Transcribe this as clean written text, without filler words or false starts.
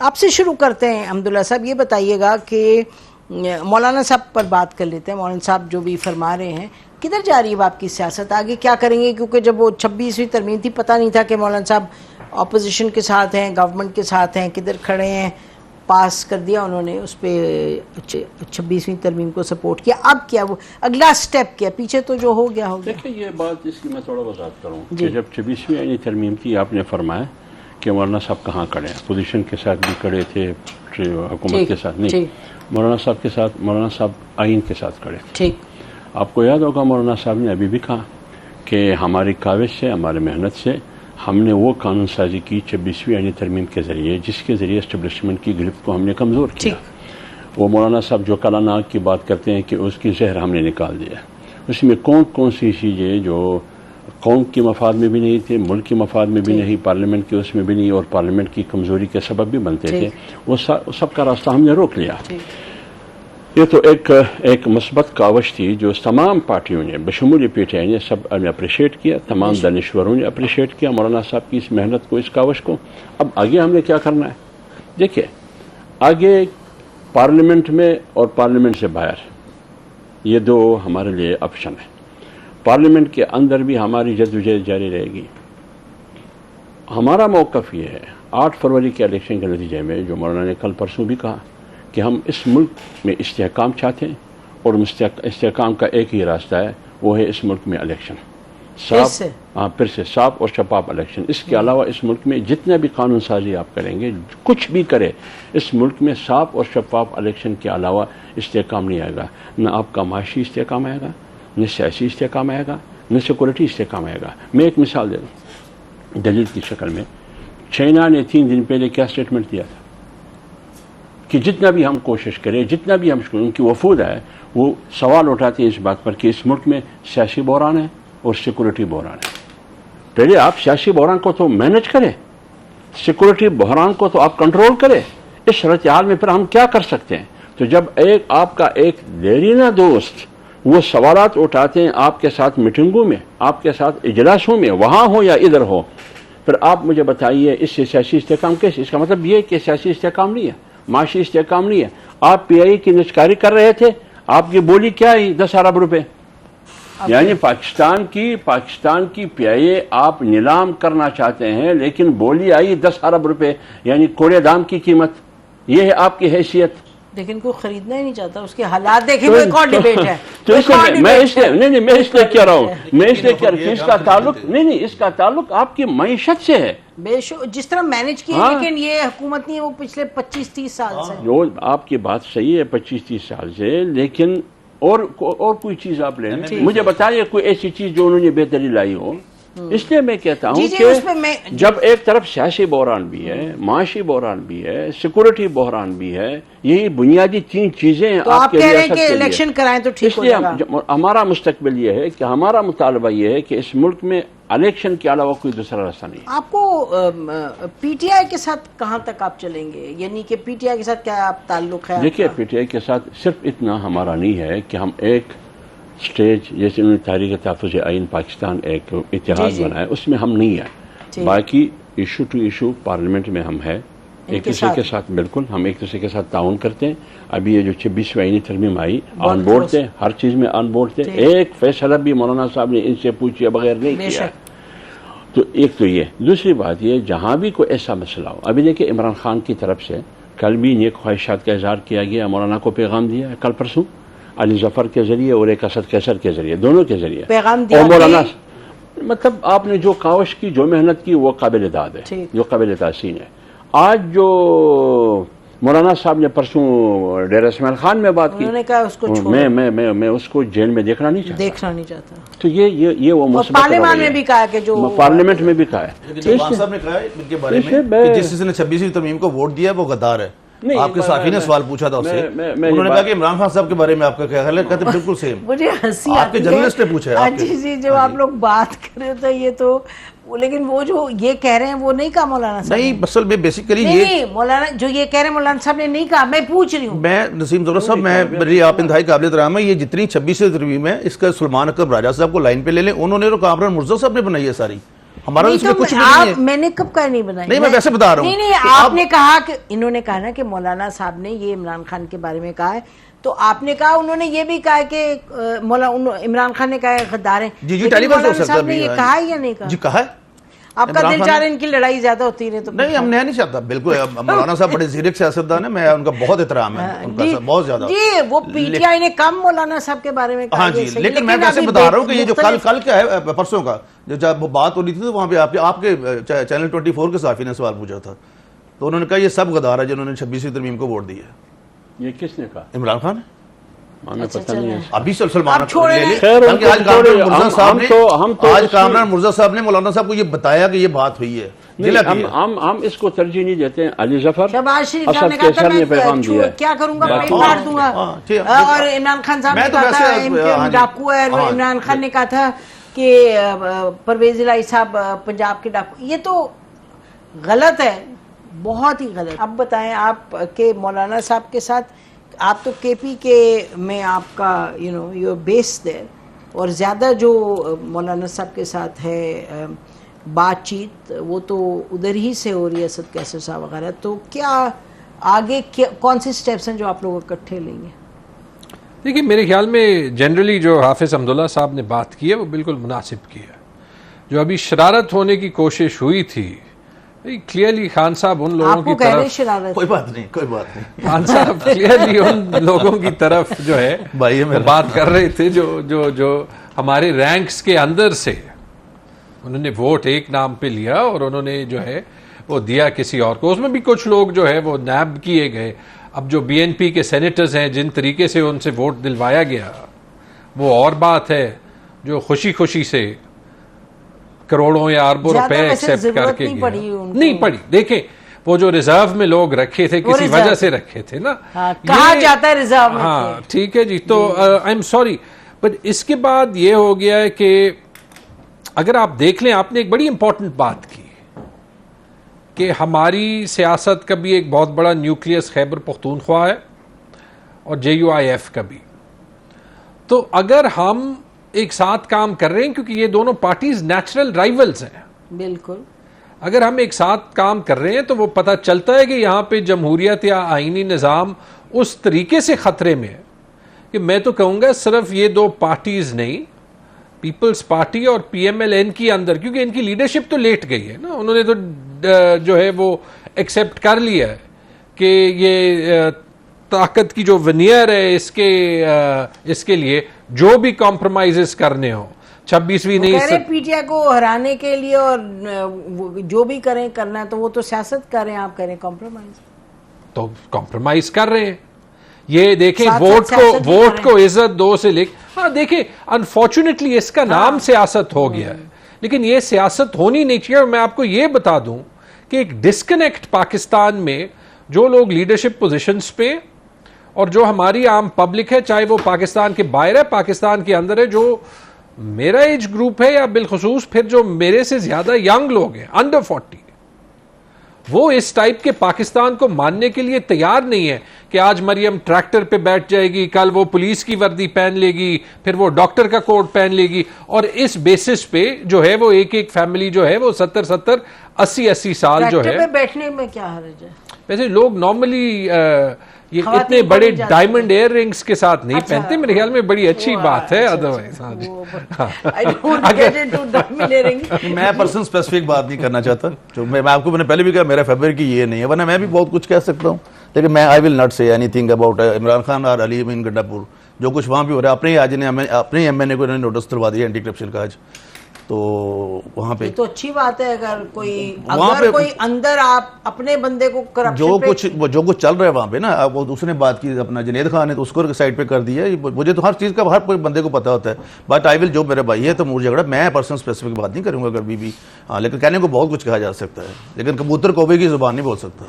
آپ سے شروع کرتے ہیں حمداللہ صاحب، یہ بتائیے گا کہ مولانا صاحب پر بات کر لیتے ہیں. مولانا صاحب جو بھی فرما رہے ہیں، کدھر جا رہی ہے آپ کی سیاست، آگے کیا کریں گے؟ کیونکہ جب وہ 26ویں ترمیم تھی پتہ نہیں تھا کہ مولانا صاحب اپوزیشن کے ساتھ ہیں، گورنمنٹ کے ساتھ ہیں، کدھر کھڑے ہیں. پاس کر دیا انہوں نے اس پہ 26ویں ترمیم کو سپورٹ کیا. اب کیا وہ اگلا سٹیپ کیا؟ پیچھے تو جو ہو گیا ہو گیا. دیکھیں یہ بات اس کی میں تھوڑا وضاحت کروں کہ جب 26ویں آئینی ترمیم تھی آپ نے فرمایا کہ مولانا صاحب کہاں کھڑے ہیں. اپوزیشن کے ساتھ بھی کھڑے تھے، حکومت کے ساتھ نہیں. مولانا صاحب کے ساتھ، مولانا صاحب آئین کے ساتھ کھڑے تھے. ٹھیک. آپ کو یاد ہوگا مولانا صاحب نے ابھی بھی کہا کہ ہماری کاوش سے، ہماری محنت سے ہم نے وہ قانون سازی کی 26ویں آئینی ترمیم کے ذریعے جس کے ذریعے اسٹیبلشمنٹ کی گرفت کو ہم نے کمزور کیا. وہ مولانا صاحب جو کلا ناگ کی بات کرتے ہیں کہ اس کی زہر ہم نے نکال دیا. اس میں کون سی چیزیں جو قوم کے مفاد میں بھی نہیں تھے، ملک کے مفاد میں بھی نہیں، پارلیمنٹ کے اس میں بھی نہیں، اور پارلیمنٹ کی کمزوری کے سبب بھی بنتے تھے، وہ سب کا راستہ ہم نے روک لیا. یہ تو ایک مثبت کاوش تھی جو تمام پارٹیوں نے بشمول پی ٹی آئی نے سب نے اپریشیٹ کیا، تمام دانشوروں نے اپریشیٹ کیا مولانا صاحب کی اس محنت کو، اس کاوش کو. اب آگے ہم نے کیا کرنا ہے؟ دیکھیے آگے پارلیمنٹ میں اور پارلیمنٹ سے باہر یہ دو ہمارے لیے آپشن ہے. پارلیمنٹ کے اندر بھی ہماری جدوجہد جاری رہے گی. ہمارا موقف یہ ہے 8 فروری کے الیکشن کے نتیجے میں جو مولانا نے کل پرسوں بھی کہا کہ ہم اس ملک میں استحکام چاہتے ہیں، اور استحکام کا ایک ہی راستہ ہے، وہ ہے اس ملک میں الیکشن پھر سے صاف اور شفاف الیکشن. اس کے علاوہ اس ملک میں جتنا بھی قانون سازی آپ کریں گے، کچھ بھی کرے، اس ملک میں صاف اور شفاف الیکشن کے علاوہ استحکام نہیں آئے گا. نہ آپ کا معاشی استحکام آئے گا، نہ سیاسی استحکام آئے گا، نہ سیکورٹی استحکام آئے گا. میں ایک مثال دے دوں دلیل کی شکل میں. چائنا نے 3 دن پہلے کیا سٹیٹمنٹ دیا تھا کہ جتنا بھی ہم کوشش کریں، جتنا بھی ہم ان کی وفود ہے، وہ سوال اٹھاتے ہیں اس بات پر کہ اس ملک میں سیاسی بحران ہے اور سیکورٹی بحران ہے. پہلے آپ سیاسی بحران کو تو مینج کریں، سیکورٹی بحران کو تو آپ کنٹرول کریں. اس صورتحال میں پھر ہم کیا کر سکتے ہیں؟ تو جب آپ کا ایک دیرینہ دوست وہ سوالات اٹھاتے ہیں آپ کے ساتھ میٹنگوں میں، آپ کے ساتھ اجلاسوں میں، وہاں ہو یا ادھر ہو، پھر آپ مجھے بتائیے اس سے سیاسی استحکام کیسے؟ اس کا مطلب یہ کہ سیاسی استحکام نہیں ہے، معاشی استحکام نہیں ہے. آپ پی آئی کی نچکاری کر رہے تھے، آپ کی بولی کیا ہے؟ 10 ارب روپے. یعنی پاکستان کی پی آئی اے آپ نیلام کرنا چاہتے ہیں، لیکن بولی آئی 10 ارب روپے، یعنی کوڑے دام کی قیمت. یہ ہے آپ کی حیثیت. لیکن کوئی خریدنا ہی نہیں چاہتا، اس کے حالات دیکھیں. وہ ایک اور ڈیبیٹ ہے. تو میں اس لیے کہہ رہا ہوں اس کا تعلق نہیں، اس کا تعلق آپ کی معیشت سے ہے. بے شک جس طرح مینج کیا، لیکن یہ حکومت نہیں ہے وہ پچھلے 25-30 سال سے. آپ کی بات صحیح ہے 25-30 سال سے، لیکن اور کوئی چیز آپ لیں. مجھے بتائیے کوئی ایسی چیز جو انہوں نے بہتری لائی ہو. اس لیے میں کہتا ہوں کہ جب ایک طرف سیاسی بحران بھی ہے، معاشی بحران بھی ہے، سیکورٹی بحران بھی ہے، یہی بنیادی 3 چیزیں تو آپ کہہ رہے ہیں کہ الیکشن کرائیں تو ٹھیک ہو جائے گا. ہمارا مستقبل یہ ہے کہ ہمارا مطالبہ یہ ہے کہ اس ملک میں الیکشن کے علاوہ کوئی دوسرا راستہ نہیں. آپ کو پی ٹی آئی کے ساتھ کہاں تک آپ چلیں گے؟ یعنی کہ پی ٹی آئی کے ساتھ کیا آپ تعلق ہے؟ دیکھیے پی ٹی آئی کے ساتھ صرف اتنا ہمارا نہیں ہے کہ ہم ایک سٹیج جیسے انہوں نے تحریک تحفظ آئین پاکستان ایک اتحاد بنایا، اس میں ہم نہیں ہیں. باقی ایشو ٹو ایشو پارلیمنٹ میں ہم ہے ایک دوسرے کے ساتھ. بالکل ہم ایک دوسرے کے ساتھ تعاون کرتے ہیں. ابھی یہ جو 26ویں آئینی ترمیم آئی آن بورڈ تھے، ہر چیز میں آن بورڈ تھے. ایک فیصلہ بھی مولانا صاحب نے ان سے پوچھے بغیر نہیں کیا. تو ایک تو یہ. دوسری بات یہ جہاں بھی کوئی ایسا مسئلہ ہو، ابھی دیکھیں عمران خان کی طرف سے کل بھی نیک خواہشات کا اظہار کیا گیا، مولانا کو پیغام دیا کل پرسوں علی ظفر کے ذریعے اور ایک اسد کیسر کے ذریعے، دونوں کے ذریعے پیغام دیا. اور مولانا مطلب آپ نے جو کاوش کی، جو محنت کی، وہ قابل داد ہے، جو قابل تحسین ہے. آج جو مولانا صاحب نے پرسوں ڈیرہ اسماعیل خان میں بات کی، انہوں نے کہا اس کو میں اس کو جیل میں دیکھنا نہیں چاہتا. تو یہ وہ مثبت. پارلیمان میں بھی کہا کہ جو پارلیمنٹ میں بھی کہا ہے. صاحب نے کہا ہے ان کے بارے میں کہ جس نے 26ویں ترمیم کو ووٹ دیا وہ غدار ہے. آپ کے صحافی نے سوال پوچھا تھا اس سے، انہوں نے کہا کہ عمران خان صاحب کے بارے میں آپ کا کیا خیال ہے؟ کہتے بالکل سیم. مجھے ہنسی آپ کے جرنلسٹ نے پوچھا ہے. جی جب آپ لوگ بات کر رہے تھے یہ تو، لیکن وہ جو یہ کہہ رہے ہیں وہ نہیں کہا مولانا صاحب. نہیں اصل میں بیسیکلی یہ مولانا جو یہ کہہ رہے ہیں مولانا صاحب نے نہیں کہا. میں پوچھ رہی ہوں. میں نسیم زہرا صاحب، میری آپ انتہائی قابل احترام ہے. یہ جتنی 26ویں ترمیم ہے اس کا سلمان اکرم راجہ صاحب کو لائن پہ لے لیں. انہوں نے تو کامران مرزا صاحب نے بنائی ہے ساری. ہمارا اس میں کچھ بھی نہیں ہے. میں نے کب کہا نہیں بنائی؟ نہیں میں ویسے بتا رہا ہوں. نہیں آپ نے کہا کہ انہوں نے کہا نا کہ مولانا صاحب نے یہ عمران خان کے بارے میں کہا ہے، تو آپ نے کہا انہوں نے یہ بھی کہا کہ عمران خان نے کہا ہے غدار ہیں. جی ٹیلی پر ہو سکتا ہے. نے یہ کہا ہے یا نہیں کہا؟ جی کہا ہے. آپ کا دل چاہ رہا ہے ان کی لڑائی زیادہ ہوتی رہے تو نہیں، ہم نہیں چاہتا. بالکل مولانا صاحب بڑے زیرک سیاستدان ہیں، میں ان کا بہت احترام ہے ان کا بہت زیادہ. جی وہ پی ٹی آئی نے کم مولانا صاحب کے بارے میں کہا. ہاں جی، لیکن میں ویسے بتا رہا ہوں کہ یہ جو کل کیا ہے پرسوں کا جب وہ بات ہو رہی تھی تو وہاں پہ آپ کے چینل 24 کے صحافی نے سوال پوچھا تھا تو انہوں نے کہا یہ سب غدار ہے جنہوں نے 26ویں ترمیم کو ووٹ دی ہے. یہ کس نے کہا؟ عمران خان. ہمیں پتہ نہیں ہے. ابھی سلمان آج کامران مرزا صاحب نے مولانا صاحب کو یہ بتایا کہ یہ بات ہوئی ہے. ہم اس کو ترجیح نہیں دیتے ہیں. علی ظفر شہباز شریف اسد نے کیسر نے پیغام دیا ہے کیا کروں گا پیٹ کاٹ دوں گا. اور عمران خان صاحب نے کہا تھا ڈاکو ہے. عمران خان نے کہا تھا کہ پرویز الہی صاحب پنجاب کے ڈاکو. یہ تو غلط ہے، بہت ہی غلط. اب بتائیں آپ کہ مولانا صاحب کے ساتھ آپ تو کے پی کے میں آپ کا یو بیس دیر، اور زیادہ جو مولانا صاحب کے ساتھ ہے بات چیت وہ تو ادھر ہی سے ہو رہی ہے، اسد کیسر صاحب وغیرہ. تو کیا آگے کون سے سٹیپس ہیں جو آپ لوگ اکٹھے لیں گے؟ دیکھیے میرے خیال میں جنرلی جو حافظ حمداللہ صاحب نے بات کی ہے وہ بالکل مناسب کی ہے. جو ابھی شرارت ہونے کی کوشش ہوئی تھی، کلیئرلی خان صاحب ان لوگوں کی طرف کوئی بات نہیں خان صاحب کلیئرلی ان لوگوں کی طرف جو ہے بات کر رہے تھے جو ہمارے رینکس کے اندر سے انہوں نے ووٹ ایک نام پہ لیا اور انہوں نے جو ہے وہ دیا کسی اور کو. اس میں بھی کچھ لوگ جو ہے وہ نیب کیے گئے. اب جو بی این پی کے سینیٹرز ہیں جن طریقے سے ان سے ووٹ دلوایا گیا وہ اور بات ہے. جو خوشی سے کروڑوں یا اربوں روپے ایکسپٹ کر کے نہیں پڑی. دیکھیں وہ جو ریزرو میں لوگ رکھے تھے کسی وجہ سے رکھے تھے نا، کہا جاتا ہے ریزرو میں. ہاں ٹھیک ہے جی. تو آئی ایم سوری بٹ اس کے بعد یہ ہو گیا ہے کہ اگر آپ دیکھ لیں آپ نے ایک بڑی امپورٹنٹ بات کی کہ ہماری سیاست کا بھی ایک بہت بڑا نیوکلیس خیبر پختونخوا ہے اور جے یو آئی ایف کا بھی. تو اگر ہم ایک ساتھ کام کر رہے ہیں کیونکہ یہ دونوں پارٹیز نیچرل رائیولز ہیں، بالکل اگر ہم ایک ساتھ کام کر رہے ہیں تو وہ پتہ چلتا ہے کہ یہاں پہ جمہوریت یا آئینی نظام اس طریقے سے خطرے میں ہے کہ میں تو کہوں گا صرف یہ دو پارٹیز نہیں، پیپلز پارٹی اور پی ایم ایل این کی اندر، کیونکہ ان کی لیڈرشپ تو لیٹ گئی ہے نا. انہوں نے تو جو ہے وہ ایکسیپٹ کر لیا ہے کہ یہ طاقت کی جو ونیئر ہے اس کے لیے جو بھی کمپرومائزز کرنے ہوں 26ویں نہیں پی ٹی آئی کو ہرانے کے لیے اور جو بھی کریں کرنا ہے تو وہ تو سیاست کر رہے ہیں، آپ کریں کمپرومائز تو کمپرومائز کر رہے ہیں. یہ دیکھیں ووٹ کو عزت دو سے ہاں دیکھیں انفارچونیٹلی اس کا نام سیاست ہو گیا ہے لیکن یہ سیاست ہونی نہیں چاہیے. اور میں آپ کو یہ بتا دوں کہ ایک ڈسکنیکٹ پاکستان میں جو لوگ لیڈرشپ پوزیشنز پہ اور جو ہماری عام پبلک ہے چاہے وہ پاکستان کے باہر ہے پاکستان کے اندر ہے، جو میرا ایج گروپ ہے یا بالخصوص پھر جو میرے سے زیادہ ینگ لوگ ہیں انڈر 40، وہ اس ٹائپ کے پاکستان کو ماننے کے لیے تیار نہیں ہے کہ آج مریم ٹریکٹر پہ بیٹھ جائے گی، کل وہ پولیس کی وردی پہن لے گی، پھر وہ ڈاکٹر کا کوٹ پہن لے گی اور اس بیسس پہ جو ہے وہ ایک فیملی جو ہے وہ 70-80 سال جو ہے. بیٹھنے میں کیا حرج ہے؟ ویسے لوگ نارملی یہ اتنے بڑے ڈائمنڈ ایئر رنگس کے ساتھ نہیں پہنتے، میرے خیال میں بڑی اچھی بات ہے. ادروائز میں پرسنل اسپیسیفک بات نہیں کرنا چاہتا، جو میں آپ کو میں نے پہلے بھی کہا میرا فیبر کی یہ نہیں ہے، ورنہ میں بھی بہت کچھ کہہ سکتا ہوں لیکن میں آئی ول ناٹ سے any thing about Imran Khan اور علی امین گڈا پور. جو کچھ وہاں بھی ہو رہا ہے اپنے ایم این اے کو نوٹس دلوا دیا اینٹی کرپشن کا آج. تو وہاں پہ تو اچھی بات ہے اگر کوئی اندر آپ اپنے بندے کو جو کچھ چل رہا ہے وہاں پہ نا، وہ دوسرے نے بات کی اپنا جنید خان نے تو اس کو سائڈ پہ کر دیا. مجھے تو ہر چیز کا ہر کوئی بندے کو پتا ہوتا ہے بٹ آئی ول جو میرے بھائی ہے تو مجھے جھگڑا میں پرسنل اسپیسیفک بات نہیں کروں گا کبھی بھی. ہاں لیکن کہنے کو بہت کچھ کہا جا سکتا ہے لیکن کبوتر کوبے کی زبان نہیں بول سکتا.